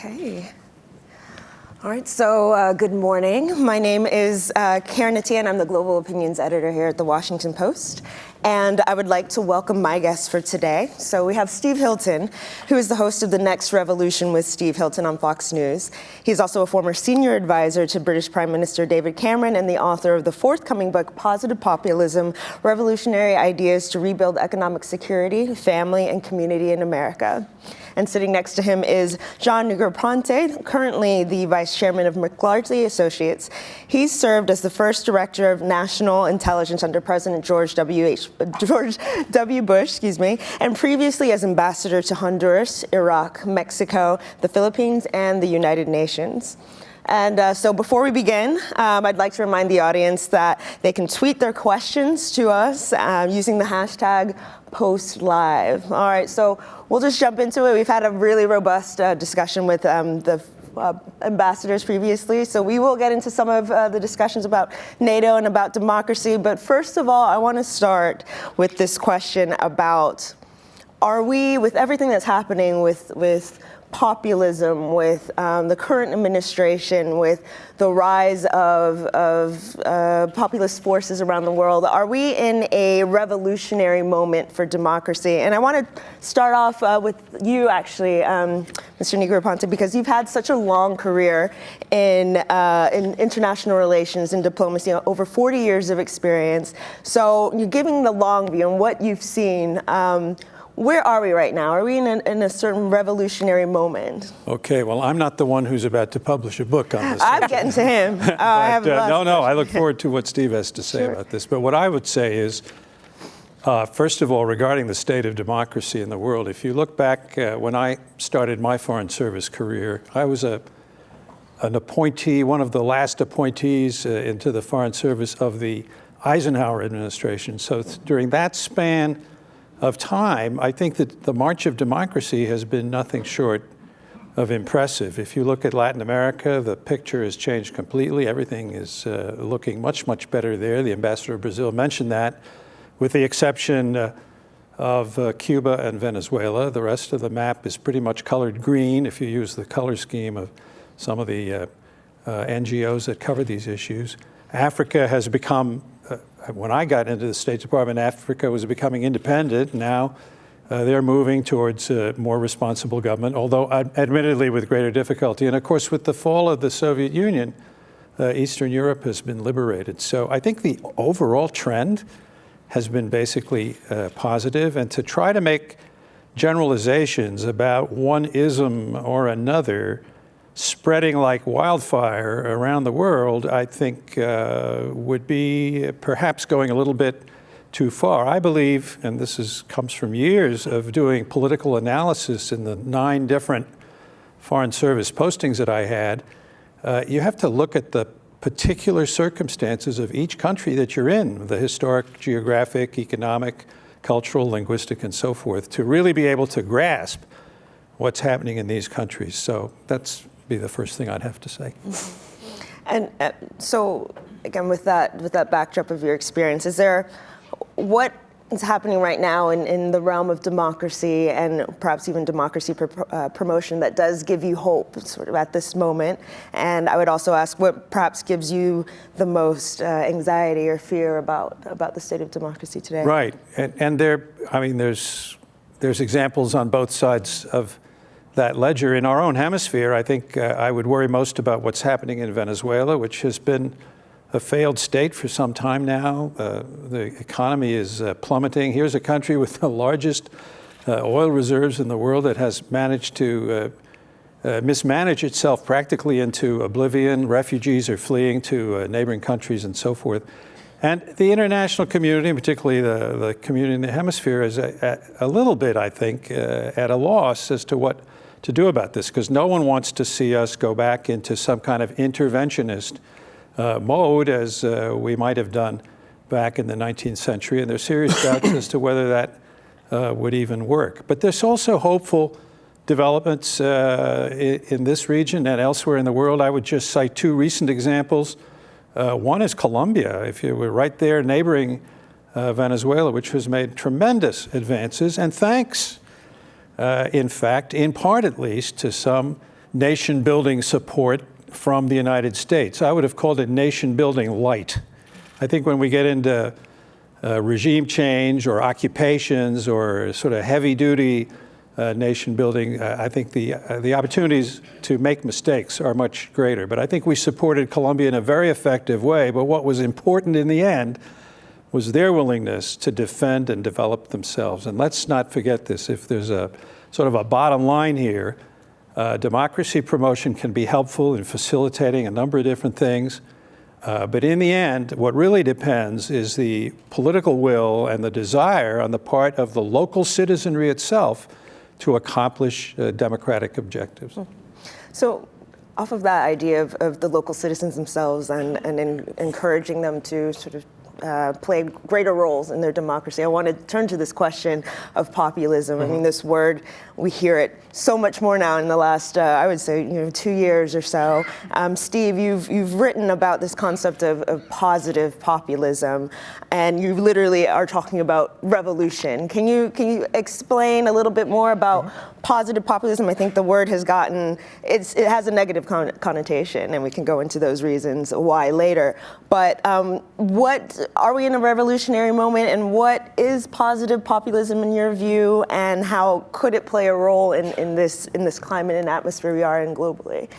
Okay. All right, so good morning. My name is Karen Etienne. I'm the Global Opinions Editor here at The Washington Post. And I would like to welcome my guests for today. So we have Steve Hilton, who is the host of The Next Revolution with Steve Hilton on Fox News. He's also a former senior advisor to British Prime Minister David Cameron and the author of the forthcoming book, Positive Populism, Revolutionary Ideas to Rebuild Economic Security, Family, and Community in America. And sitting next to him is John Negroponte, currently the vice chairman of McLartley Associates. He's served as the first director of national intelligence under President George W. Bush, and previously as ambassador to Honduras, Iraq, Mexico, the Philippines, and the United Nations. And so before we begin, I'd like to remind the audience that they can tweet their questions to us using the hashtag #PostLive. All right, so we'll just jump into it. We've had a really robust discussion with the ambassadors previously, so we will get into some of the discussions about NATO and about democracy. But first of all, I want to start with this question about, are we, with everything that's happening with populism, with the current administration, with the rise of populist forces around the world, are we in a revolutionary moment for democracy? And I want to start off with you, actually, Mr. Negroponte, because you've had such a long career in international relations and diplomacy, over 40 years of experience. So you're giving the long view and what you've seen. Where are we right now? Are we in a certain revolutionary moment? Okay, well, I'm not the one who's about to publish a book on this. I'm getting to him. I look forward to what Steve has to say about this. But what I would say is, first of all, regarding the state of democracy in the world, if you look back when I started my Foreign Service career, I was an appointee, one of the last appointees into the Foreign Service of the Eisenhower administration. So during that span of time, I think that the march of democracy has been nothing short of impressive. If you look at Latin America, the picture has changed completely. Everything is looking much, much better there. The ambassador of Brazil mentioned that, with the exception of Cuba and Venezuela. The rest of the map is pretty much colored green if you use the color scheme of some of the NGOs that cover these issues. Africa has become, when I got into the State Department, Africa was becoming independent. Now they're moving towards more responsible government, although admittedly with greater difficulty. And of course, with the fall of the Soviet Union, Eastern Europe has been liberated. So I think the overall trend has been basically positive. And to try to make generalizations about one ism or another spreading like wildfire around the world, I think would be perhaps going a little bit too far. I believe, and this comes from years of doing political analysis in the 9 different Foreign Service postings that I had, you have to look at the particular circumstances of each country that you're in, the historic, geographic, economic, cultural, linguistic, and so forth, to really be able to grasp what's happening in these countries. So that's be the first thing I'd have to say. And so, again, with that backdrop of your experience, what is happening right now in the realm of democracy and perhaps even democracy promotion that does give you hope sort of at this moment? And I would also ask what perhaps gives you the most anxiety or fear about the state of democracy today? Right, and there's examples on both sides of that ledger. In our own hemisphere, I think I would worry most about what's happening in Venezuela, which has been a failed state for some time now. The economy is plummeting. Here's a country with the largest oil reserves in the world that has managed to mismanage itself practically into oblivion. Refugees are fleeing to neighboring countries and so forth. And the international community, particularly the community in the hemisphere, is a little bit, I think, at a loss as to what to do about this, because no one wants to see us go back into some kind of interventionist mode as we might have done back in the 19th century. And there's serious doubts as to whether that would even work. But there's also hopeful developments in this region and elsewhere in the world. I would just cite 2 recent examples. One is Colombia. If you were right there neighboring Venezuela, which has made tremendous advances, and thanks, in fact, in part at least, to some nation-building support from the United States. I would have called it nation-building light. I think when we get into regime change or occupations or sort of heavy-duty nation building, I think the opportunities to make mistakes are much greater. But I think we supported Colombia in a very effective way. But what was important in the end was their willingness to defend and develop themselves. And let's not forget this. If there's a sort of a bottom line here, democracy promotion can be helpful in facilitating a number of different things. But in the end, what really depends is the political will and the desire on the part of the local citizenry itself to accomplish democratic objectives. So off of that idea of the local citizens themselves and encouraging them to sort of play greater roles in their democracy, I want to turn to this question of populism. I mean, this word, we hear it so much more now in the last, I would say, 2 years or so. Steve, you've written about this concept of positive populism, and you literally are talking about revolution. Can you explain a little bit more about positive populism? I think the word has it has a negative connotation, and we can go into those reasons why later. But what are we in a revolutionary moment, and what is positive populism in your view, and how could it play a role in this climate and atmosphere we are in globally?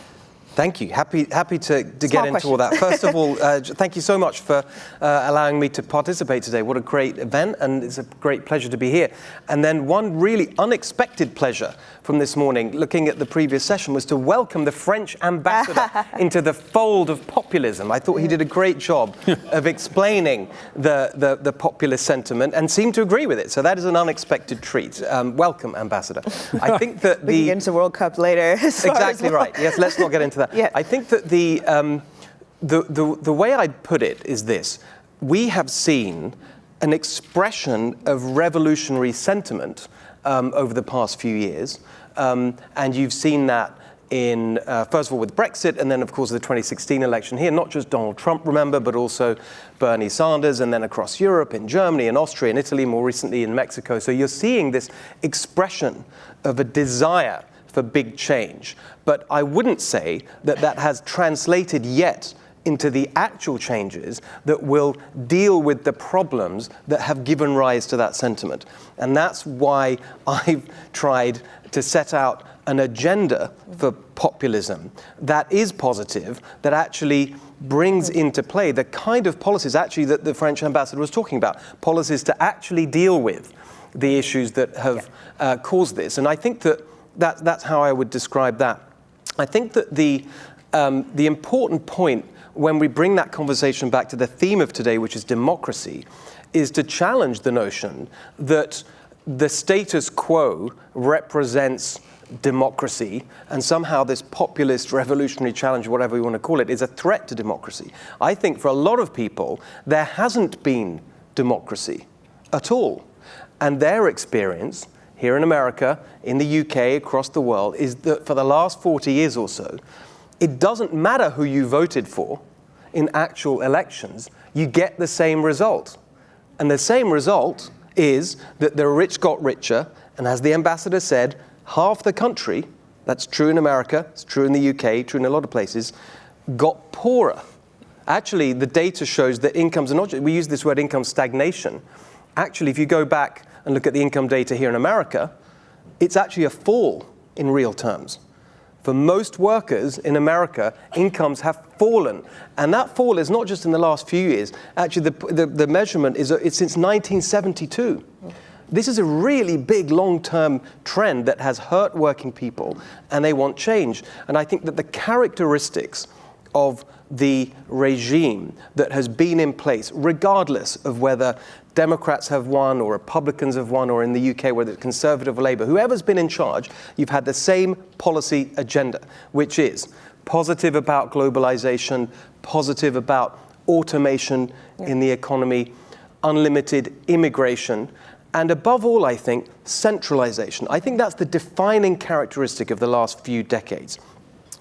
Thank you. Happy to get into all that. First of all, thank you so much for allowing me to participate today. What a great event, and it's a great pleasure to be here. And then one really unexpected pleasure from this morning, looking at the previous session, was to welcome the French ambassador into the fold of populism. I thought he did a great job of explaining the populist sentiment and seemed to agree with it. So that is an unexpected treat. Welcome, ambassador. I think that we can get into World Cup later. Exactly right. Yes, let's not get into that. Yeah. I think that the way I'd put it is this: we have seen an expression of revolutionary sentiment over the past few years, and you've seen that in first of all with Brexit, and then of course the 2016 election here. Not just Donald Trump, remember, but also Bernie Sanders, and then across Europe, in Germany, and Austria, and Italy, more recently in Mexico. So you're seeing this expression of a desire for big change. But I wouldn't say that has translated yet into the actual changes that will deal with the problems that have given rise to that sentiment. And that's why I've tried to set out an agenda for populism that is positive, that actually brings into play the kind of policies actually that the French ambassador was talking about, policies to actually deal with the issues that have caused this. And I think that's how I would describe that. I think that the important point when we bring that conversation back to the theme of today, which is democracy, is to challenge the notion that the status quo represents democracy, and somehow this populist revolutionary challenge, whatever you want to call it, is a threat to democracy. I think for a lot of people, there hasn't been democracy at all. And their experience here in America, in the UK, across the world, is that for the last 40 years or so, it doesn't matter who you voted for in actual elections, you get the same result. And the same result is that the rich got richer, and as the ambassador said, half the country, that's true in America, it's true in the UK, true in a lot of places, got poorer. Actually, the data shows that incomes are not just, we use this word income stagnation. Actually, if you go back and look at the income data here in America, it's actually a fall in real terms. For most workers in America, incomes have fallen. And that fall is not just in the last few years. Actually, the measurement it's since 1972. This is a really big long-term trend that has hurt working people, and they want change. And I think that the characteristics of the regime that has been in place, regardless of whether Democrats have won or Republicans have won, or in the UK, whether it's Conservative or Labour, whoever's been in charge, you've had the same policy agenda, which is positive about globalization, positive about automation in the economy, unlimited immigration, and above all, I think, centralization. I think that's the defining characteristic of the last few decades.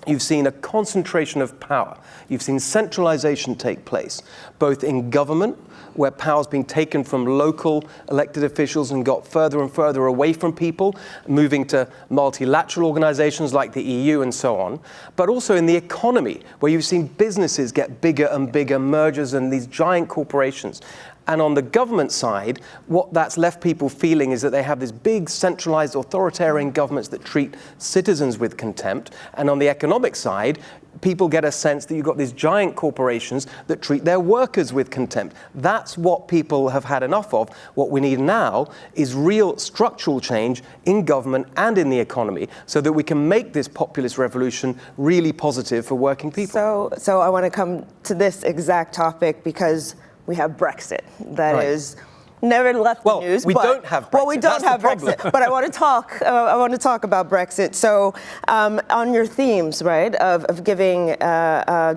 You've seen a concentration of power. You've seen centralization take place, both in government, where power's being taken from local elected officials and got further and further away from people, moving to multilateral organizations like the EU and so on, but also in the economy, where you've seen businesses get bigger and bigger, mergers and these giant corporations. And on the government side, what that's left people feeling is that they have this big centralized authoritarian governments that treat citizens with contempt. And on the economic side, people get a sense that you've got these giant corporations that treat their workers with contempt. That's what people have had enough of. What we need now is real structural change in government and in the economy so that we can make this populist revolution really positive for working people. So I want to come to this exact topic because we have Brexit. That is never left the news. We don't have Brexit. Well, we don't have Brexit. But I want to talk. I want to talk about Brexit. So, on your themes, right, of giving,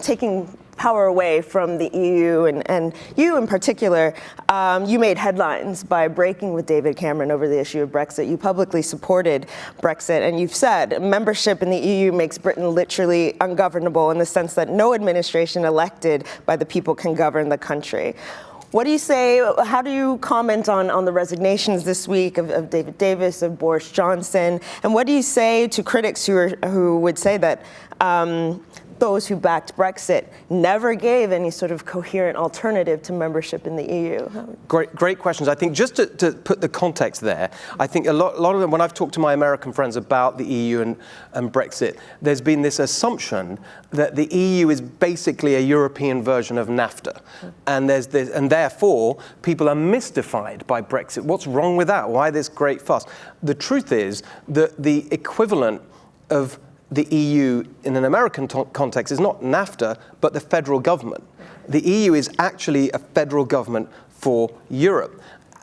taking power away from the EU, and you in particular, you made headlines by breaking with David Cameron over the issue of Brexit. You publicly supported Brexit, and you've said membership in the EU makes Britain literally ungovernable in the sense that no administration elected by the people can govern the country. What do you say? How do you comment on the resignations this week of David Davis, of Boris Johnson? And what do you say to critics who would say that those who backed Brexit never gave any sort of coherent alternative to membership in the EU? Great questions. I think just to put the context there, I think a lot of them, when I've talked to my American friends about the EU and Brexit, there's been this assumption that the EU is basically a European version of NAFTA. And therefore, people are mystified by Brexit. What's wrong with that? Why this great fuss? The truth is that the equivalent of the EU in an American context is not NAFTA, but the federal government. The EU is actually a federal government for Europe.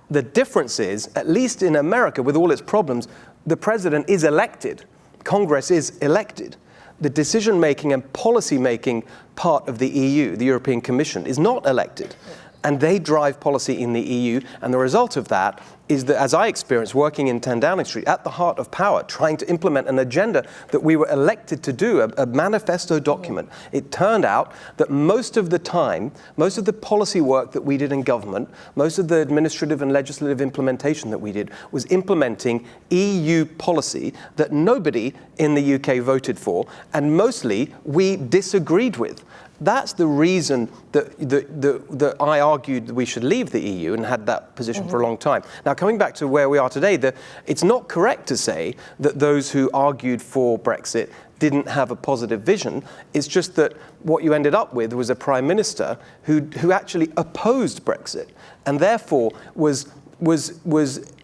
The difference is, at least in America, with all its problems, the president is elected. Congress is elected. The decision-making and policy-making part of the EU, the European Commission, is not elected. And they drive policy in the EU, and the result of that is that, as I experienced working in 10 Downing Street, at the heart of power, trying to implement an agenda that we were elected to do, a manifesto document, it turned out that most of the time, most of the policy work that we did in government, most of the administrative and legislative implementation that we did was implementing EU policy that nobody in the UK voted for, and mostly we disagreed with. That's the reason that I argued that we should leave the EU and had that position for a long time. Now, coming back to where we are today, it's not correct to say that those who argued for Brexit didn't have a positive vision. It's just that what you ended up with was a prime minister who actually opposed Brexit and therefore was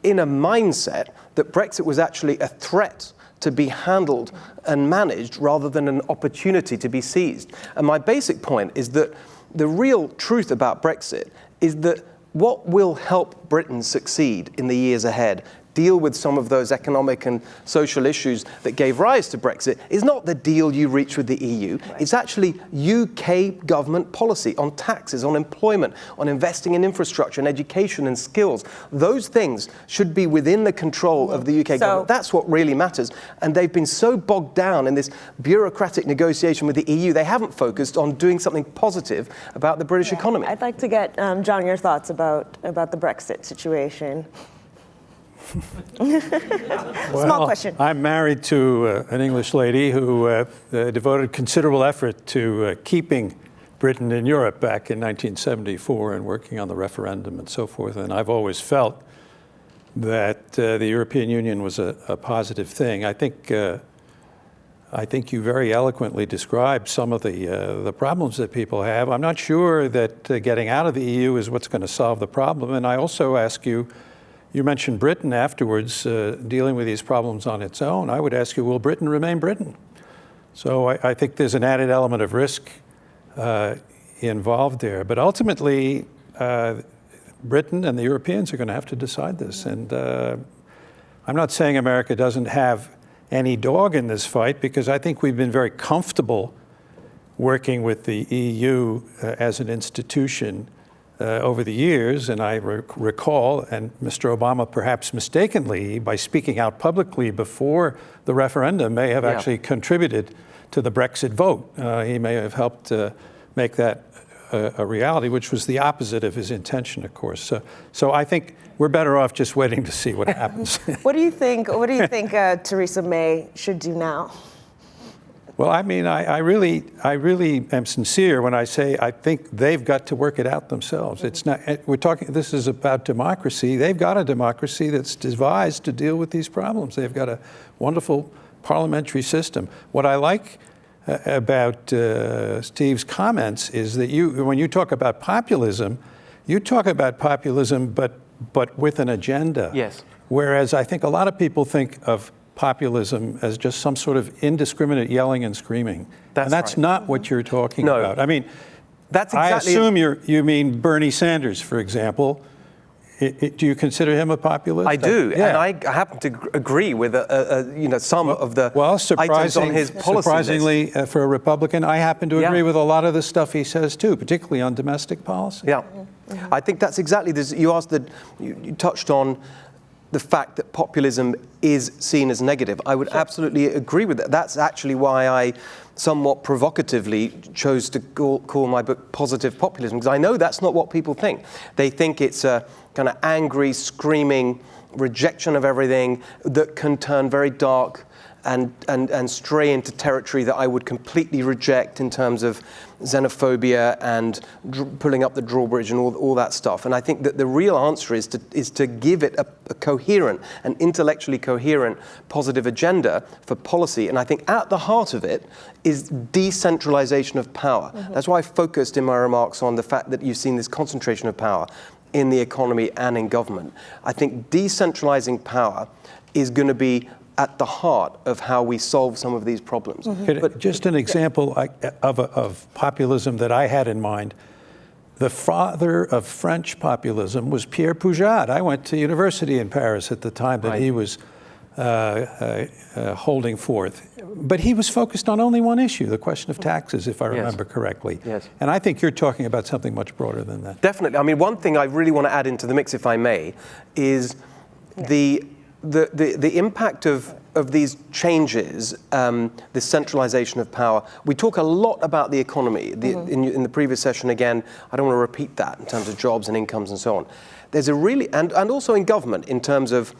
in a mindset that Brexit was actually a threat to be handled and managed rather than an opportunity to be seized. And my basic point is that the real truth about Brexit is that what will help Britain succeed in the years ahead, deal with some of those economic and social issues that gave rise to Brexit, is not the deal you reach with the EU. Right. It's actually UK government policy on taxes, on employment, on investing in infrastructure and education and skills. Those things should be within the control of the UK government. That's what really matters. And they've been so bogged down in this bureaucratic negotiation with the EU, they haven't focused on doing something positive about the British economy. I'd like to get, John, your thoughts about the Brexit situation. Small question. I'm married to an English lady who devoted considerable effort to keeping Britain in Europe back in 1974 and working on the referendum and so forth. And I've always felt that the European Union was a positive thing. I think you very eloquently described some of the problems that people have. I'm not sure that getting out of the EU is what's going to solve the problem. And I also ask you, you mentioned Britain afterwards, dealing with these problems on its own. I would ask you, will Britain remain Britain? So I think there's an added element of risk involved there. But ultimately, Britain and the Europeans are going to have to decide this. And I'm not saying America doesn't have any dog in this fight, because I think we've been very comfortable working with the EU as an institution over the years, and I recall, and Mr. Obama perhaps mistakenly, by speaking out publicly before the referendum, may have actually contributed to the Brexit vote. He may have helped make that a reality, which was the opposite of his intention, of course. So I think we're better off just waiting to see what happens. What do you think Theresa May should do now? Well, I mean, I really am sincere when I say I think they've got to work it out themselves. It's not, this is about democracy. They've got a democracy that's devised to deal with these problems. They've got a wonderful parliamentary system. What I like about Steve's comments is that when you talk about populism, you talk about populism, but with an agenda. Yes. Whereas I think a lot of people think of populism as just some sort of indiscriminate yelling and screaming. That's and that's right. not what you're talking about. I mean, that's exactly. I assume you mean Bernie Sanders, for example. Do you consider him a populist? I do, yeah. and I happen to agree with some of the items on his policy surprisingly, list. For a Republican, I happen to agree with a lot of the stuff he says too, particularly on domestic policy. Yeah, I think that's exactly this. You touched on the fact that populism is seen as negative. I would absolutely agree with that. That's actually why I somewhat provocatively chose to call my book Positive Populism, because I know that's not what people think. They think it's a kind of angry, screaming rejection of everything that can turn very dark and stray into territory that I would completely reject in terms of xenophobia and pulling up the drawbridge and all that stuff. And I think that the real answer is to give it a coherent, an intellectually coherent, positive agenda for policy. And I think at the heart of it is decentralization of power. That's why I focused in my remarks on the fact that you've seen this concentration of power in the economy and in government. I think decentralizing power is going to be at the heart of how we solve some of these problems. But just an example of populism that I had in mind. The father of French populism was Pierre Puget. I went to university in Paris at the time that he was holding forth. But he was focused on only one issue, the question of taxes, if I remember correctly. Yes. And I think you're talking about something much broader than that. Definitely. I mean, one thing I really want to add into the mix, if I may, is the impact of these changes, this centralization of power. We talk a lot about the economy. In the previous session, again, I don't want to repeat that in terms of jobs and incomes and so on. There's a really, and also in government, in terms of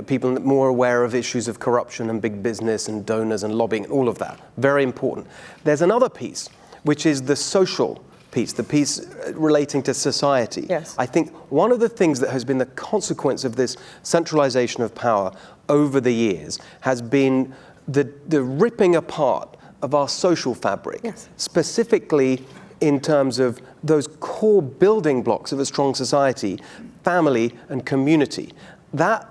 people more aware of issues of corruption and big business and donors and lobbying and all of that. Very important. There's another piece, which is the social piece, the piece relating to society. Yes. I think one of the things that has been the consequence of this centralization of power over the years has been the ripping apart of our social fabric, specifically in terms of those core building blocks of a strong society, family and community. That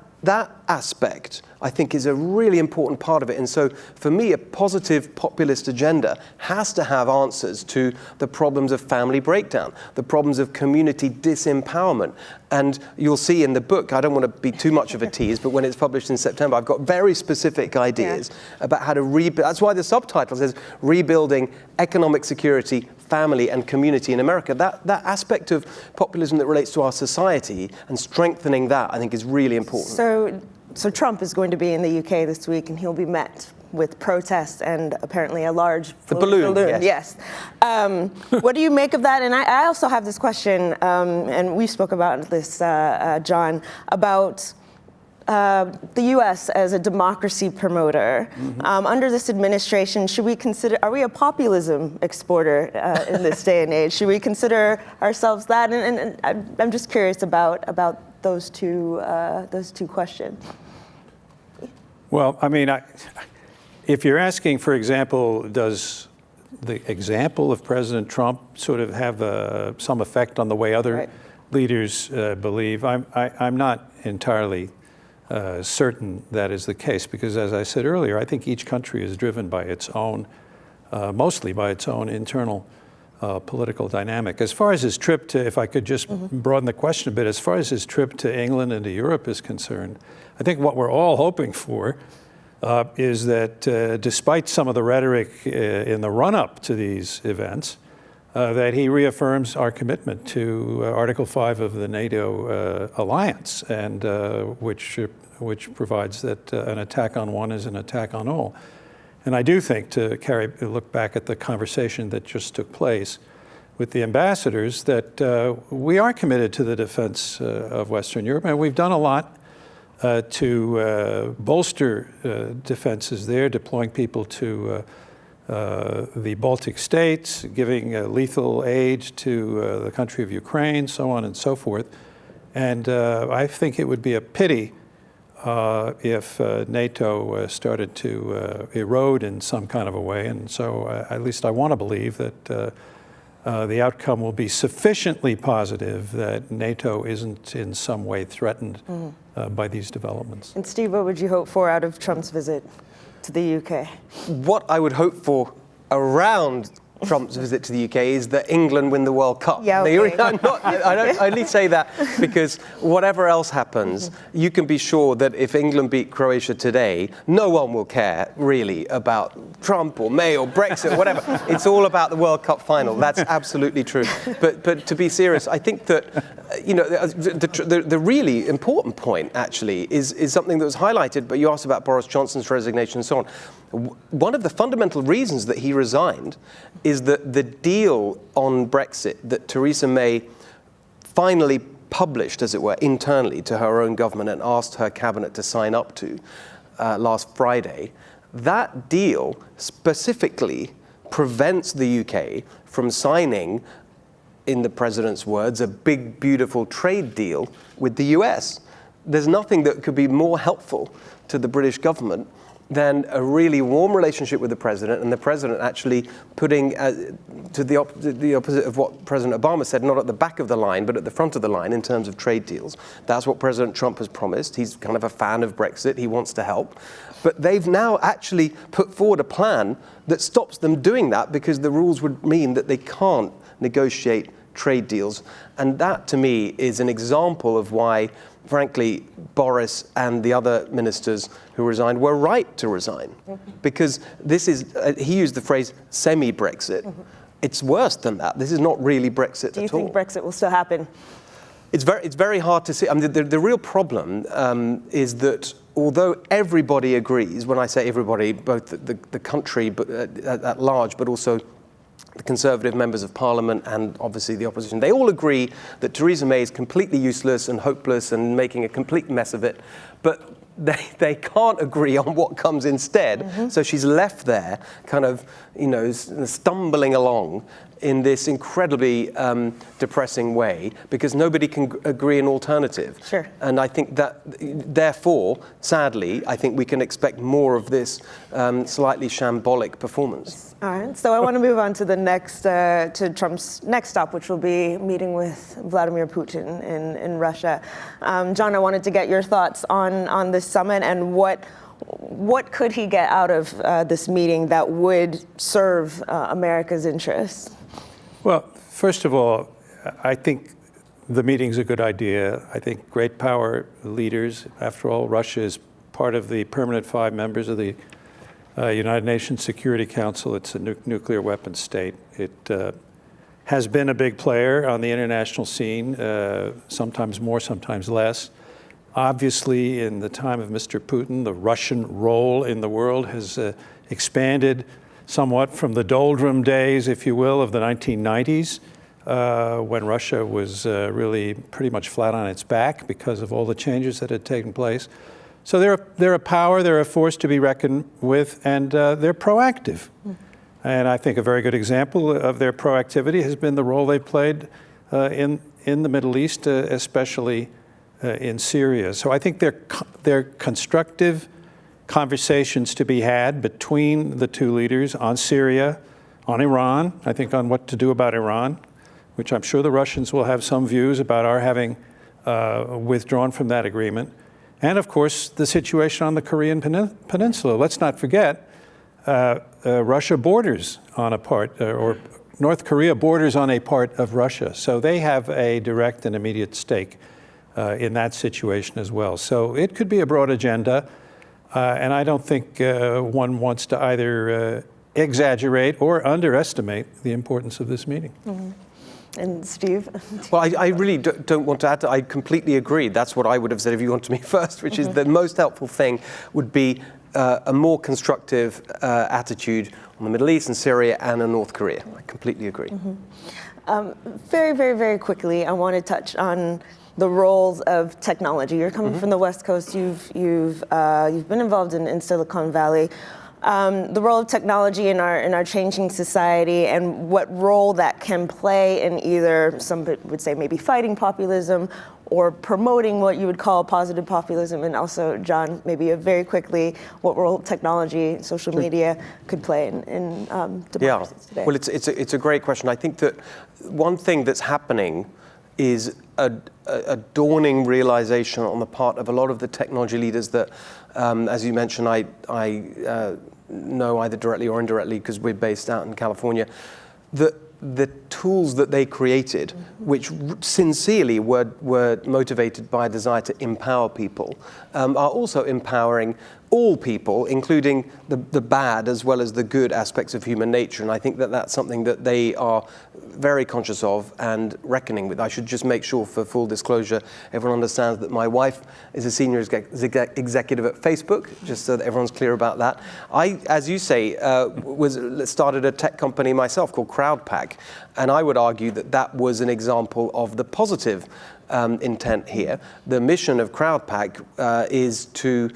aspect, I think, is a really important part of it. And so, for me, a positive populist agenda has to have answers to the problems of family breakdown, the problems of community disempowerment. And you'll see in the book, I don't want to be too much of a tease, but when it's published in September, I've got very specific ideas about how to rebuild. That's why the subtitle says Rebuilding Economic Security, Family and Community in America. That aspect of populism that relates to our society and strengthening that, I think, is really important. So Trump is going to be in the UK this week, and he'll be met with protests and apparently a large balloon. Yes. What do you make of that? And I also have this question, and we spoke about this, John, about the U.S. as a democracy promoter. Under this administration, are we a populism exporter in this day and age? Should we consider ourselves that? And I'm just curious about those two questions. Well, I mean, if you're asking, for example, does the example of President Trump sort of have some effect on the way other leaders believe? I'm not entirely certain that is the case, because as I said earlier, I think each country is driven by its own, mostly by its own internal political dynamic. As far as his trip to, if I could just broaden the question a bit, as far as his trip to England and to Europe is concerned, I think what we're all hoping for is that despite some of the rhetoric in the run-up to these events, that he reaffirms our commitment to Article 5 of the NATO alliance, and which provides that an attack on one is an attack on all. And I do think, to look back at the conversation that just took place with the ambassadors, that we are committed to the defense of Western Europe, and we've done a lot to bolster defenses there, deploying people to the Baltic states, giving lethal aid to the country of Ukraine, so on and so forth. And I think it would be a pity if NATO started to erode in some kind of a way. And so at least I want to believe that the outcome will be sufficiently positive that NATO isn't in some way threatened by these developments. And Steve, what would you hope for out of Trump's visit to the UK? What I would hope for around Trump's visit to the UK is that England win the World Cup. Yeah, okay. I only say that because whatever else happens, you can be sure that if England beat Croatia today, no one will care really about Trump or May or Brexit or whatever. It's all about the World Cup final. That's absolutely true. But to be serious, I think that the really important point actually is something that was highlighted, but you asked about Boris Johnson's resignation and so on. One of the fundamental reasons that he resigned is that the deal on Brexit that Theresa May finally published, as it were, internally to her own government and asked her cabinet to sign up to last Friday, that deal specifically prevents the UK from signing, in the president's words, a big, beautiful trade deal with the US. There's nothing that could be more helpful to the British government than a really warm relationship with the president, and the president actually putting to the opposite of what President Obama said, not at the back of the line, but at the front of the line in terms of trade deals. That's what President Trump has promised. He's kind of a fan of Brexit. He wants to help. But they've now actually put forward a plan that stops them doing that because the rules would mean that they can't negotiate trade deals. And that, to me, is an example of why, frankly, Boris and the other ministers who resigned were right to resign. Because this is, he used the phrase semi-Brexit. It's worse than that. This is not really Brexit at all. Do you think Brexit will still happen? It's very hard to see. I mean, the real problem is that although everybody agrees, when I say everybody, both the country at large, but also the Conservative members of Parliament and obviously the opposition, they all agree that Theresa May is completely useless and hopeless and making a complete mess of it. But they can't agree on what comes instead. So she's left there kind of, stumbling along in this incredibly depressing way because nobody can agree an alternative. Sure. And I think that, therefore, sadly, I think we can expect more of this slightly shambolic performance. All right, so I want to move on to the next, to Trump's next stop, which will be meeting with Vladimir Putin in Russia. John, I wanted to get your thoughts on this summit and what could he get out of this meeting that would serve America's interests? Well, first of all, I think the meeting's a good idea. I think great power leaders, after all, Russia is part of the permanent 5 members of the United Nations Security Council. It's a nuclear weapons state. It has been a big player on the international scene, sometimes more, sometimes less. Obviously, in the time of Mr. Putin, the Russian role in the world has expanded somewhat from the doldrum days, if you will, of the 1990s, when Russia was really pretty much flat on its back because of all the changes that had taken place. So they're a power, they're a force to be reckoned with, and they're proactive. And I think a very good example of their proactivity has been the role they've played in the Middle East, especially in Syria. So I think they're constructive conversations to be had between the two leaders on Syria, on Iran, I think on what to do about Iran, which I'm sure the Russians will have some views about our having withdrawn from that agreement. And of course, the situation on the Korean Peninsula. Let's not forget, Russia borders on a part, or North Korea borders on a part of Russia. So they have a direct and immediate stake in that situation as well. So it could be a broad agenda. And I don't think one wants to either exaggerate or underestimate the importance of this meeting. And Steve? Well, I really don't want to add to. I completely agree. That's what I would have said if you wanted me first, which is the most helpful thing would be a more constructive attitude on the Middle East and Syria and in North Korea. I completely agree. Very, very, very quickly, I want to touch on the roles of technology. You're coming from the West Coast. You've been involved in Silicon Valley. The role of technology in our changing society, and what role that can play in either, some would say maybe fighting populism or promoting what you would call positive populism, and also, John, maybe very quickly, what role technology, social media could play in democracies today. Well, it's a great question. I think that one thing that's happening is a dawning realization on the part of a lot of the technology leaders that, as you mentioned, I know either directly or indirectly because we're based out in California, that the tools that they created, which sincerely were motivated by a desire to empower people, are also empowering all people, including the bad as well as the good aspects of human nature. And I think that that's something that they are very conscious of and reckoning with. I should just make sure, for full disclosure, everyone understands that my wife is a senior executive at Facebook, just so that everyone's clear about that. I, as you say, started a tech company myself called Crowdpack, and I would argue that that was an example of the positive intent here. The mission of Crowdpack is to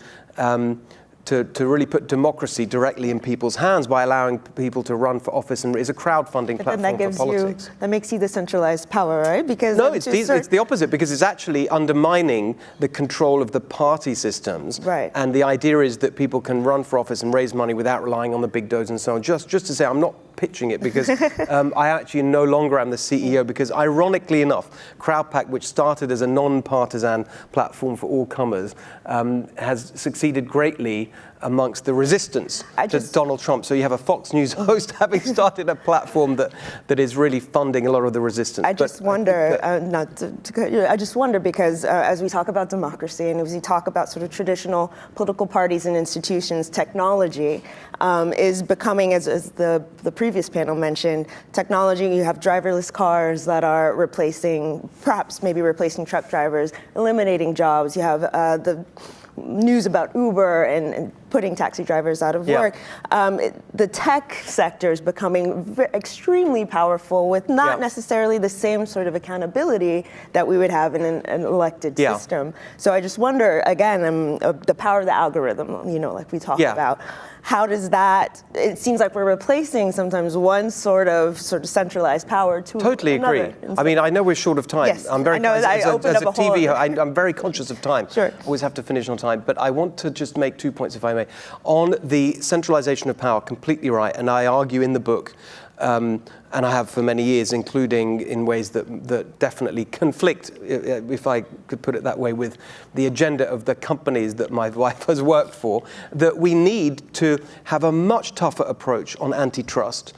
really put democracy directly in people's hands by allowing people to run for office, and is a crowdfunding platform for politics. That makes you the centralized power, right? Because no, it's the opposite, because it's actually undermining the control of the party systems. Right. And the idea is that people can run for office and raise money without relying on the big does and so on. Just to say, I'm not pitching it because I actually no longer am the CEO, because ironically enough, Crowdpack, which started as a non-partisan platform for all comers, has succeeded greatly amongst the resistance to Donald Trump. So you have a Fox News host having started a platform that is really funding a lot of the resistance. I just wonder, I just wonder because as we talk about democracy and as we talk about sort of traditional political parties and institutions, technology is becoming, as the previous panel mentioned, technology. You have driverless cars that are perhaps replacing truck drivers, eliminating jobs. You have the news about Uber and putting taxi drivers out of work. The tech sector is becoming extremely powerful with not necessarily the same sort of accountability that we would have in an elected system. So I just wonder, again, the power of the algorithm, like we talked about. How does that, it seems like we're replacing sometimes one sort of centralized power to Totally another. agree. I mean, I know we're short of time. Yes, I'm very, I know, as a TV, I'm very conscious of time. Sure. Always have to finish on time. But I want to just make 2 points, if I may. On the centralization of power, completely right. And I argue in the book, and I have for many years, including in ways that definitely conflict, if I could put it that way, with the agenda of the companies that my wife has worked for, that we need to have a much tougher approach on antitrust.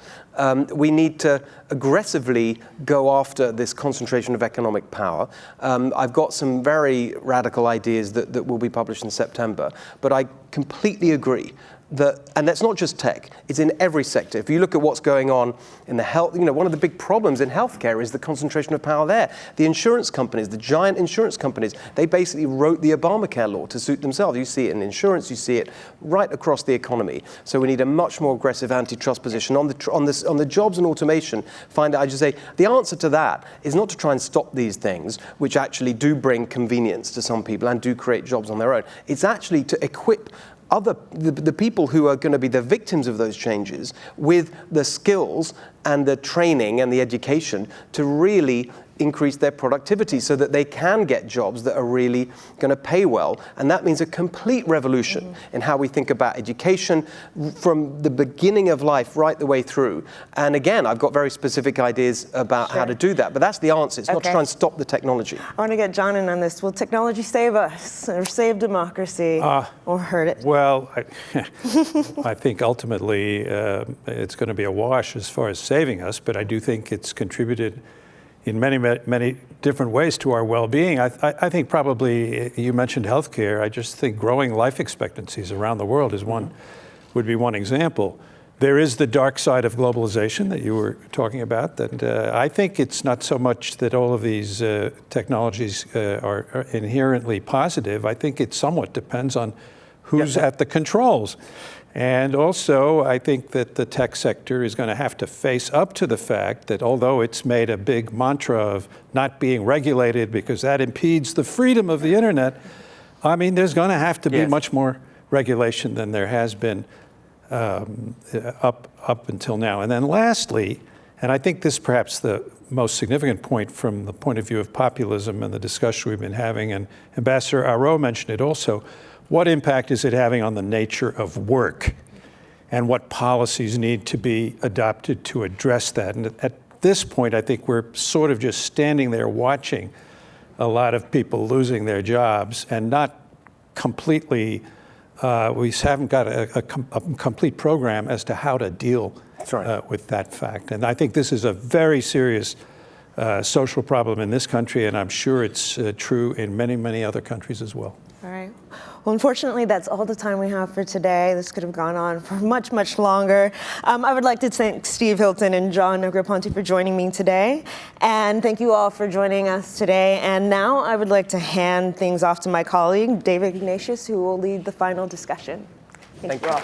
We need to aggressively go after this concentration of economic power. I've got some very radical ideas that will be published in September, but I completely agree and that's not just tech, it's in every sector. If you look at what's going on in the health, one of the big problems in healthcare is the concentration of power there. The insurance companies, the giant insurance companies, they basically wrote the Obamacare law to suit themselves. You see it in insurance, you see it right across the economy. So we need a much more aggressive antitrust position. On the jobs and automation, I just say, the answer to that is not to try and stop these things, which actually do bring convenience to some people and do create jobs on their own. It's actually to equip the people who are going to be the victims of those changes with the skills and the training and the education to really increase their productivity so that they can get jobs that are really going to pay well. And that means a complete revolution in how we think about education from the beginning of life right the way through. And again, I've got very specific ideas about how to do that, but that's the answer. It's not to try and stop the technology. I want to get John in on this. Will technology save us or save democracy or hurt it? Well, I think ultimately it's going to be a wash as far as saving us, but I do think it's contributed in many different ways to our well-being. I think probably, you mentioned healthcare, I just think growing life expectancies around the world would be one example. There is the dark side of globalization that you were talking about, and I think it's not so much that all of these technologies are inherently positive. I think it somewhat depends on who's at the controls. And also, I think that the tech sector is going to have to face up to the fact that although it's made a big mantra of not being regulated because that impedes the freedom of the internet, I mean, there's going to have to be much more regulation than there has been up until now. And then lastly, and I think this is perhaps the most significant point from the point of view of populism and the discussion we've been having, and Ambassador Aroux mentioned it also, what impact is it having on the nature of work and what policies need to be adopted to address that? And at this point, I think we're sort of just standing there watching a lot of people losing their jobs and not completely, we haven't got a complete program as to how to deal with that fact. And I think this is a very serious social problem in this country, and I'm sure it's true in many, many other countries as well. All right. Well, unfortunately, that's all the time we have for today. This could have gone on for much, much longer. I would like to thank Steve Hilton and John Negroponte for joining me today. And thank you all for joining us today. And now I would like to hand things off to my colleague, David Ignatius, who will lead the final discussion. Thank you all.